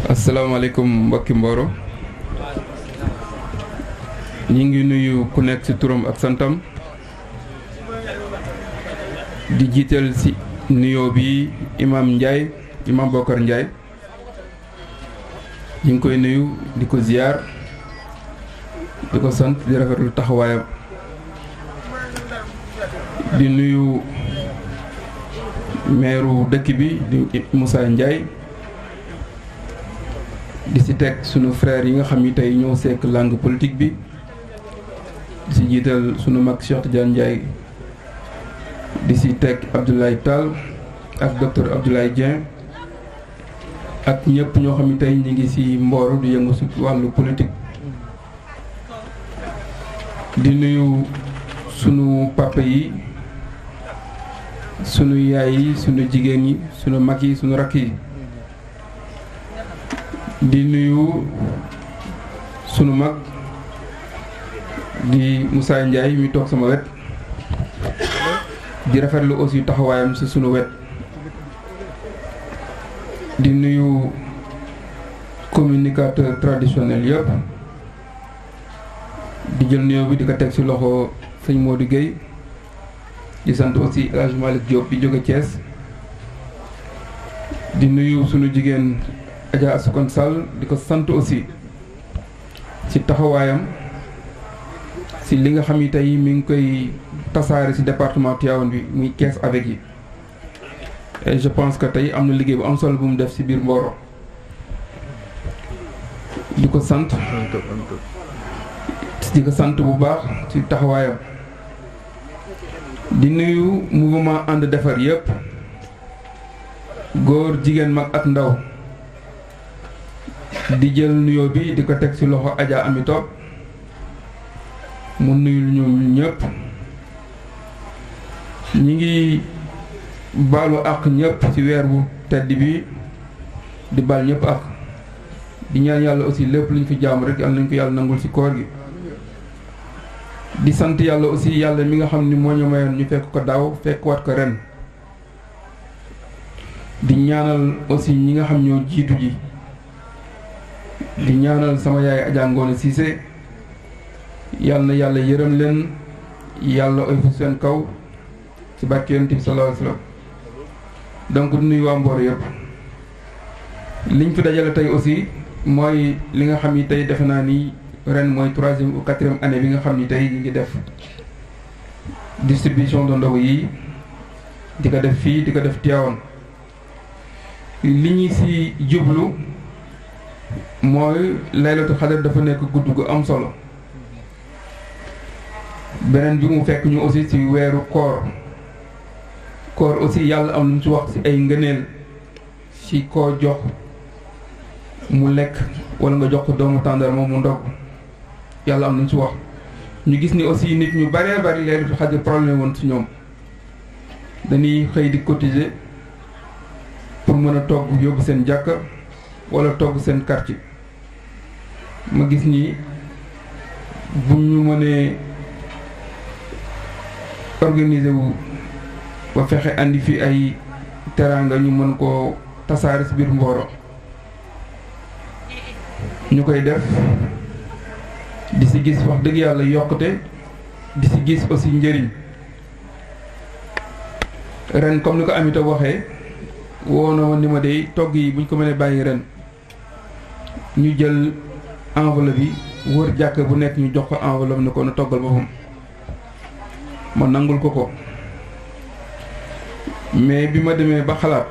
asalaamaaleykum mbokki Mboro ñi ngi nuyu ku nekk ci turam ak santam di jiital ci nuyoo bi imam Bokar Ndiaye ñi ngi koy nuyu di ko ziyaar di ko sant di rafetlu taxawaayam di nuyu meeru dëkk bi di Moussa Ndiaye di ci teg sunu frère yi nga xam ni tey ñoo sekk langue politique bi di ci jiital sunu mag Cheikh Tidiane Ndiaye di ci teg Abdoulaye Tall ak docteur Abdoulaye Dieng ak ñëpp ñoo xam ni tey ñu ngi ci Mboro di yëngu ci wàllu politique di nuyu sunu papa yi sunu yaay yi sunu jigéen yi sunu mag yi sunu rakk yi di nuyu sunu mag di Moussa Ndiaye mi toog sama wet di rafetlu aussi taxawaayam ci sunu wet di nuyu communicateur traditionnel yëpp di jël nuyoo bi di ko teg ci loxo sëñ Modou Gueye di sant aussi El Hadj Malick Diop bi jóge Thiès di nuyu sunu jigéen Adja Asukon Sall di ko sant aussi ci taxawaayam ci li nga xam ni tey mi ngi koy tasaare ci département Tivaouane bi muy Caisse avec yi et je pense que tey am na liggéey bu am solo bu mu def ci biir Mboro di ko sant bu baax ci taxawaayam di nuyu mouvement ànd defar yëpp góor jigéen mag ak ndaw di jël nuyoo bi di ko teg ci loxo Adja Ami Top mu nuyu ñu ñëpp ñi ngi baalu ak ñëpp ci weer bu tedd bi di baal ñëpp ak di ñaan yàlla aussi lépp lu ñu fi jaamu rek yàlla nañ ko yàlla nangul ci koor gi di sant yàlla aussi yàlla mi nga xam ni moo ñu mayoon ñu fekk ko daaw fekk waat ko ren di ñaanal aussi ñi nga xam ñoo jiitu ji di ñaanal sama yaay Adja Ngone Cissé yàlla na yàlla yërëm leen yàlla oyof seen kaw ci barke Yonent bi sallallahu alayhi wasallam donc di nuyu waa Mboro yëpp liñ fi dajale tey aussi mooy li nga xam ni tey defe naa ni ren mooy 3e ou 4e année bi nga xam ni tey ñu ngi def distribution de ndogu yi di ko def fii di ko def Tivaouane li ñu ci jublu mooy laylatul xadar dafa nekk guddi gu am solo beneen bi mu fekk ñu aussi ci weeru koor aussi yàlla am lu mu ci wax ci ay ngëneel ci koo jox mu lekk wala nga jox ko doomu tàndarma mu ndog yàlla am lu mu ci wax ñu gis ni aussi nit ñu baree bari laylatul xadar problème woon ci ñoom dañuy xëy di cotiser pour mën a togg yóbbu seen jàkka wala togg seen quartier ma gis ni bu ñu mënee organiser wu ba fexe andi fi ay teraanga ñu mën koo tasaare ci biir Mboro ñu koy def di ci gis wax dëgg yàlla yokkute di ci gis aussi njëriñ ren comme ni ko Amita waxee woo na woon ni ma dey togg yi buñ ko mënee bàyyi ren ñu jël enveloppe yi wër jàkk bu nekk ñu jox ko enveloppe ne ko na toggal boppam ma nangul ko mais bi ma demee ba xalaat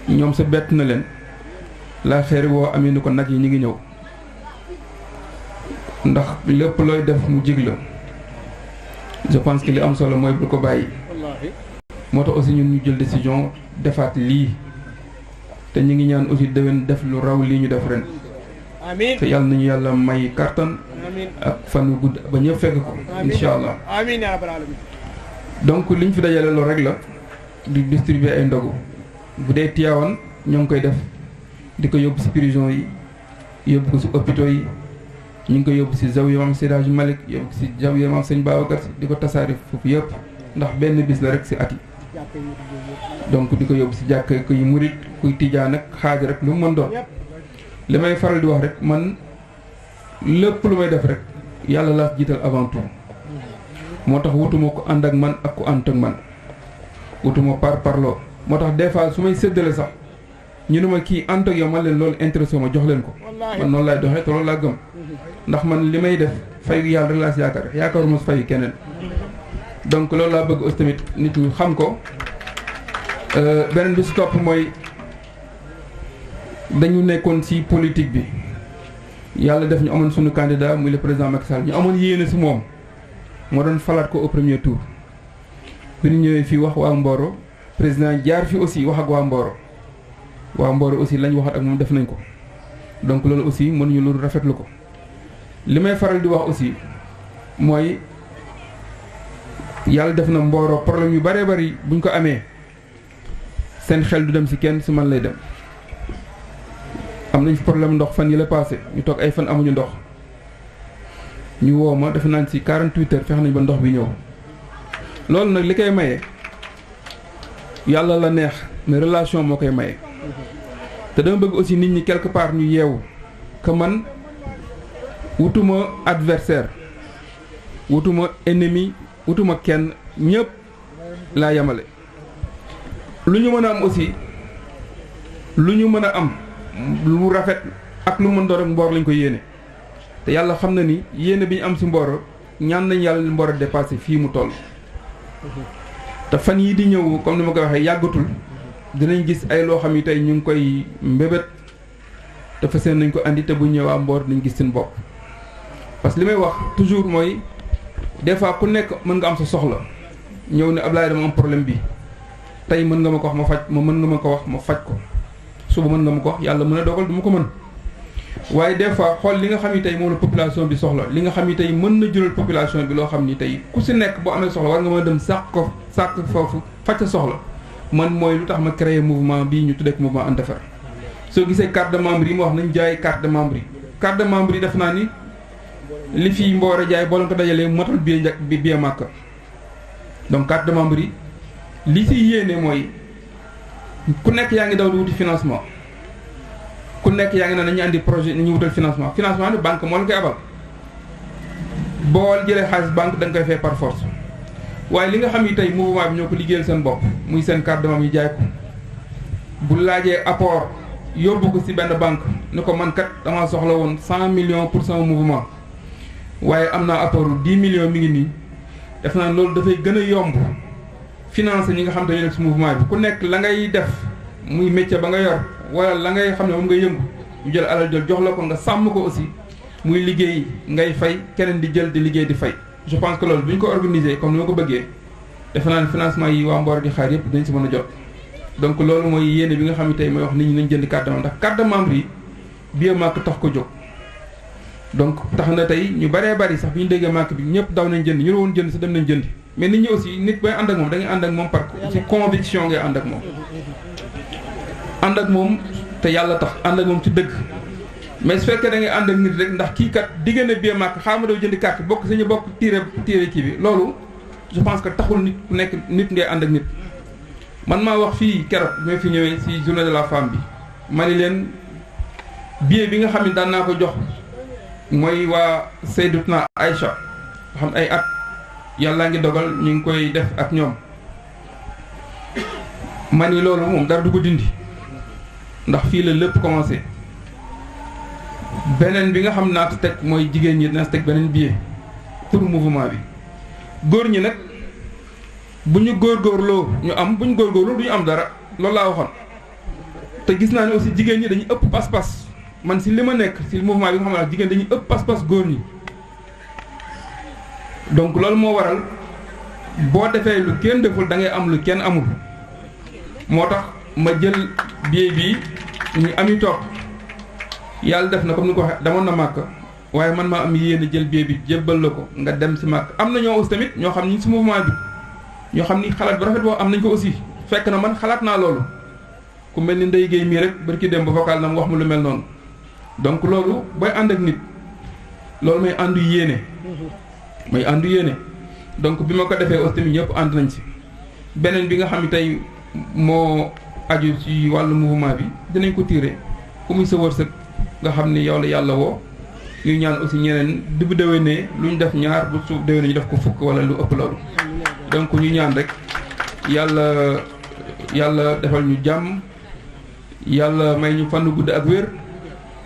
ñoom sa bett na leen la xeer woo amee ni ko nag yi ñu ngi ñëw ndax lépp looy def mu jig la je pense que li am solo mooy bu ko bàyyi moo tax aussi ñun ñu jël décision defaat lii te ñu ngi ñaan aussi déwén def lu raw lii ñu def ren te yàlla nañu yàlla may kartan ak fan wu gudd ba ñëpp fekk ko incha allah donc liñ fi dajale loolu rek la di distribuer ay ndogu bu dee Tivaouane ñoo ngi koy def di ko yóbbu ci prison yi yóbbu ko ci hôpitaux yi ñu ngi koy yóbbu ci zawiya Maam Seydi Hadji Malick yóbbu ci zawiya Maam Sëñ Babacar di ko tasaare foofu yëpp ndax benn bis la rek ci at yi donc di ko yóbbu ci jàkk kuy murit kuy tijaan ak xaaj rek lu mu mën doon li may faral di wax rek man lépp lu may def rek yàlla laa jiital avant tout moo tax wutuma ko ànd ak man ak ku ànd ak man wutuma parloo moo tax des fois su may séddale sax ñu ne ma kii ànd ak yow man leen loolu intéressé ma jox leen ko man noonu laay doxee te loolu laa gëm ndax man li may def fayu yàlla rek laa si yaakaaruma si fayu keneen donc loolu laa bëgg aussi tamit nit ñi xam ko beneen bi si topp mooy dañu nekkoon ci politique bi yàlla def ñu amoon suñu candidat muy le président Macky Sall ñu amoon yéene si moom moo doon falaat ko au premier tour bi ñu ñëwee fii wax waa Mboro président jaar fi aussi wax ak waa Mboro aussi lañ waxat ak moom def nañ ko donc loolu aussi mënuñu lu rafetlu ko li may faral di wax aussi mooy yàlla def na Mboro problème yu bëree bëri buñ ko amee seen xel du dem ci kenn ci man lay dem am nañ fi problème ndox fan yi la passé ñu toog ay fan amuñu ndox ñu woo ma defe naan ci 48 heures fex nañ ba ndox bi ñëw loolu nag li koy maye yàlla la neex mais relation moo koy maye te dama bëgg aussi nit ñi quelque part ñu yeewu que man wutuma adversaire wutuma ennemi wutuma kenn ñëpp laa yemale lu ñu mën a am aussi lu ñu mën a am lu rafet ak lu mën doon rek Mboro lañ ko yéene te yàlla xam na ni yéene bi ñu am ci Mboro ñaan nañ yàlla Mboro dépassé fii mu toll te fan yii di ñëw comme ni ma ko waxee yàggatul dinañ gis ay loo xam ni tey ñu ngi koy mbébét te fas yéene nañ ko andi te bu ñëwaa Mboro dañ gis seen bopp parce que li may wax toujours mooy des fois ku nekk mën nga am sa soxla ñëw ne Ablaye dama am problème bi tey mën nga ma ko wax ma faj mën nga ma ko wax ma faj ko suba mën nga ma ko wax yàlla mën a dogal du ma ko mën waaye des fois xool li nga xam ni tey moom la population bi soxla li nga xam ni tey mën na jural population bi loo xam ni tey ku si nekk boo amee soxla war nga mën a dem sàkk foofu faj sa soxla man mooy lu tax ma créé mouvement bii ñu tuddee ko mouvement And Defar soo gisee carte de membre yi ma wax nañ jaay carte de membre yi carte de membre yi def naa ni li fi Mboro jaay boo leen ko dajalee matal billet Makka donc carte de membre yi li si yéene mooy ku nekk yaa ngi daw di wuti financement ku nekk yaa ngi ne nañu andi projet ni ñu wutal financement ni banque moo la koy abal boo jëlee xaalis banque da nga koy fay par force waaye li nga xam ni tey mouvement bi ñoo ko liggéeyal seen bopp muy seen carte de membre yi jaay ko bu laajee apport yóbbu ko ci benn banque ni ko man kat dama soxla woon 100 millions pour sama mouvement waaye am naa apport 10 millions mi ngi nii def naa loolu dafay gën a yomb financer ñi nga xam te ne ci mouvement bi ku nekk la ngay def muy métier ba nga yor wala la ngay xam ne moom nga yëngu ñu jël alal jël jox la ko nga sàmm ko aussi muy liggéey ngay fay keneen di jël di liggéey di fay. je pense que loolu bu ñu ko organiser comme ni ma ko bëggee defe naa ne financement yi waa Mboro di xaar yëpp dañ ci mën a jot donc loolu mooy yéene bi nga xam ne tey mooy wax nit ñi nañ jënd carte de membre ndax carte de membre yi billet Makka tax ko jóg. donc tax na tey ñu bëree bëri sax bi ñu déggee Makka bi ñëpp daw nañ jënd ñu ne woon jënd sax dem nañ jënd mais nit ñi aussi nit booy ànd ak moom da ngay ànd ak moom par ci conviction ngay ànd ak moom. ànd ak moom te yàlla tax ànd ak moom ci dëgg mais su fekkee da ngay ànd ak nit rek ndax kii kat diggante billet Makka xaaral daw jëndi carte bokk suñu bokk tiire kii bi loolu je pense que taxul nit ku nekk nit ngay ànd ak nit. man maa wax fii keroog bi fi ñëwee ci journée de la femme bi ma ni leen billet bi nga xam ne daan naa ko jox mooy waa Seydatuna Aïcha nga xam ay at yàlla ngi dogal ñu ngi koy def ak ñoom ma ni loolu moom dara du ko dindi ndax fii la lépp commencé beneen bi nga xam naa teg mooy jigéen ñi dina teg beneen billet pour mouvement bi góor ñi nag bu ñu góorgóorloo ñu am bu ñu góorgóorloo du ñu am dara loolu laa waxoon te gis naa ne aussi jigéen ñi dañuy ëpp pas-pas man si li ma nekk si mouvement bi nga xam ne jigéen dañuy ëpp pas-pas góor ñi donc loolu moo waral boo defee lu kenn deful da ngay am lu kenn amul moo tax ma jël billet bi ñu ami toog yàlla def na comme ni ko waxee demoon na màkk waaye man maa am yéene jël billet bi jébbal la ko nga dem si màkk am na ñoo aussi tamit ñoo xam ni si mouvement bi ñoo xam ni xalaat bu rafet boo am nañ ko aussi fekk na man xalaat naa loolu ku mel ni Ndeye Guèye mii rek barki dem ba vocal na mu wax mu lu mel noonu donc loolu booy ànd ak nit loolu may àndu yéene mooy àndu yéene donc bi ma ko defee aussi tamit ñëpp ànd nañ si beneen bi nga xam ne tey moo aju ci wàllu mouvement bi dinañ ko tiire ku muy sa wërsëg nga xam ni yow la yàlla woo ñuy ñaan aussi ñeneen di bu déwénee lu ñu def ñaar bu suuf déwénee ñu def ko fukk wala lu ëpp loolu donc ñu ñaan rek yàlla defal ñu jàmm yàlla may ñu fan gudd ak wér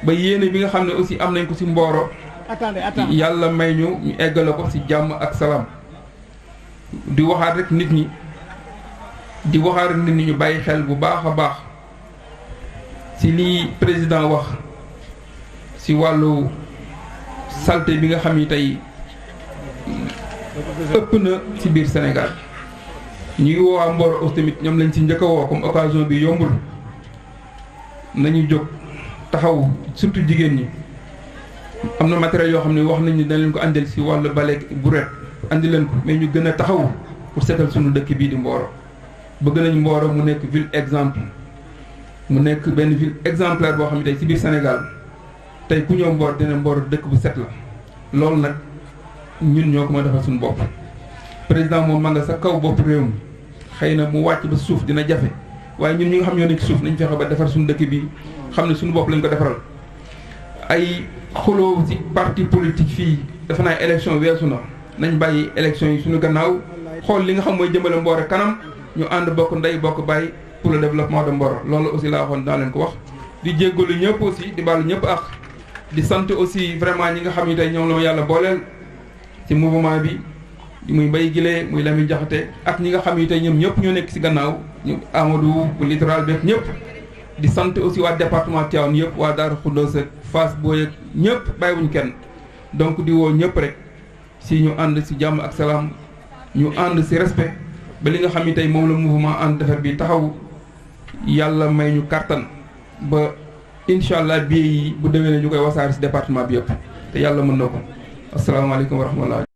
ba yéene bi nga xam ne aussi am nañ ko ci Mboro yàlla may ñu eggale ko ci jàmm ak salaam di waxaat rek nit ñi ñu bàyyi xel bu baax a baax ci lii président wax ci wàllu salte bi nga xam ni tey ëpp na ci biir Sénégal ñu ngi woowaa Mboro aussi tamit ñoom lañ ci njëkk a woo comme occasion bi yombul nañu jóg taxaw surtout jigéen ñi am na matériel yoo xam ne wax nañ ni dañ leen ko andil ci wàllu bale bu ret andi leen ko mais ñu gën a taxaw pour seetal suñu dëkk bii di Mboro bëgg nañ Mboro mu nekk ville exemple mu nekk benn ville exemplaire boo xam ne tey ci biir Sénégal tey ku ñëw Mboro dina Mboro dëkk bu set la loolu nag ñun ñoo ko mën a defal suñu bopp président moom ma nga sa kaw bopp réew mi xëy na mu wàcc ba suuf dina jafe waaye ñun ñi nga xam ñoo nekk suuf nañ fexe ba defar suñu dëkk bi xam ne suñu bopp lañ ko defaral ay xuloo ci parti politique fii defe naa élection weesu na nañ bàyyi élection yi suñu gannaaw xool li nga xam mooy jëmale Mboro kanam ñu ànd bokk ndey bokk bàyyi pour le développement de Mboro loolu aussi laa waxoon daa leen ko wax di jéggalu ñëpp aussi di baalu ñëpp ak di sant aussi vraiment ñi nga xam ne tey ñoom la ma yàlla booleel ci mouvement bi muy Mbaye Guilé muy Lamine Diakhaté ak ñi nga xam ne tey ñoom ñëpp ñoo nekk ci gannaaw ñu Amadou bu littoral beeg ñëpp di sant aussi waa département Tivaouane yëpp waa Darou Khoudoss ak Fass Boye ak ñëpp bàyyiwuñ kenn donc di woo ñëpp rek si ñu ànd ci jàmm ak salaam ñu ànd ci respect ba li nga xam ne tey moom la mouvement ànd defar bi taxaw yàlla may ñu kàttan ba incha allah bii yi bu demee ne ñu koy wasaare ci département bi yëpp te yàlla mën na ko asalaamaaleykum wa rahmatulah.